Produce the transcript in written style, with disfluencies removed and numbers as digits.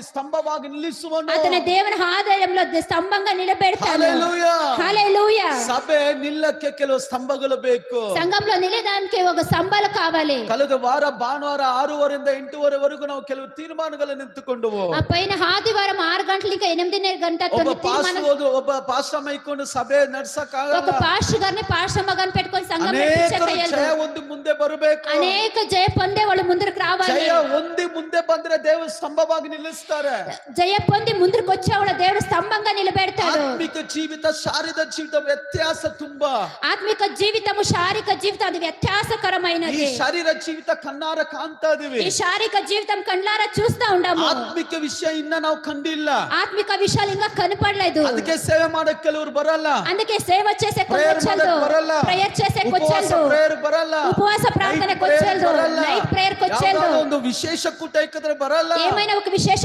ಸ್ತಂಭವಾಗಿ ನಿಲ್ಲಿಸುವನು. అతని దేవుని ఆలయంలో స్తంభంగా నిలబెడతాడు. హల్లెలూయా. హల్లెలూయా. సభೆ నిల్లಕ್ಕೆ ಕೆಲವು ಸ್ತಂಭಗಳು ಬೇಕು. సంఘంలో నిలడానికి ఒక స్తంభాలు కావాలి. ಕಳೆದ ವಾರ ಭಾನುವಾರ 6:30 8:30 ನಾವು ಕೆಲವು ತೀರ್ಮಾನಗಳನ್ನು ನಿಂತುಕೊಂಡವು. ఆ పైన ఆదివారం 6 గంటల ఇంకా 8:30 గంటల ಒಬ್ಬ ಪಾಸ್ಟರ್ ಮೈಕೊಂಡು ಸಭೆ ನಡೆಸಕ್ಕಾಗಲ್ಲ. ఒక పాస్టర్ గారిని పాస్టర్ మగన్ పెట్టుకొని సంఘం నడిపించకయ్యదు. జయ ಹೊಂದಿ ಮುಂದೆ ಬರಬೇಕು. అనేక జయ పొందే వాళ్ళు ముందుకు రావాలి. జయ ಹೊಂದಿ ಮುಂದೆ ಬಂದ್ರೆ ದೇವರು ಸ್ತಂಭವಾಗಿ ನಿಲ್ಲಿಸ್ತಾರೆ. జయ పొంది ముందుకు వచ్చేవాళ్ళు దేవుడు స్తంభంగా నిలబెడతాడు. ಆತ್ಮಿಕ ಜೀವಿತ ಶಾರೀರಿಕ ಜೀವಿತ ವ್ಯತ್ಯಾಸ ತುಂಬಾ. ఆత్మిక జీవితము శారీరక జీవితం అది వ్యత్యాసకరమైనది. ಈ ಶರೀರ ಜೀವಿತ ಕಣ್ಣಾರ ಕಾಣ್ತಾ ಇದೀವಿ. ఈ శారీరక జీవితం కళ్ళారా చూస్తా ఉండాము. ಆತ್ಮಿಕ ವಿಷಯ ಇನ್ನ ನಾವು ಕಂಡಿಲ್ಲ. ఆత్మిక విషయాలు ఇంకా కనపడలేదు. ಅದಕ್ಕೆ ಸೇವೆ ಮಾಡಕ್ಕೆ ಕೆಲವರು ಬರಲ್ಲ. అందుకే సేవ చేసే కొచ్చందు ప్రేయర్ చేసే కొచ్చందు ಪ್ರೇಯರ್ ಬರಲ್ಲ. ఉపవాಸ ప్రార్థనకు వచ్చేందు నైట్ ప్రేయర్ కు వచ్చేందు ಒಂದು ವಿಶೇಷ ಕೂಟ ಇಕ್ಕದ್ರೆ ಬರಲ್ಲ. ఏమైనా ఒక విశేష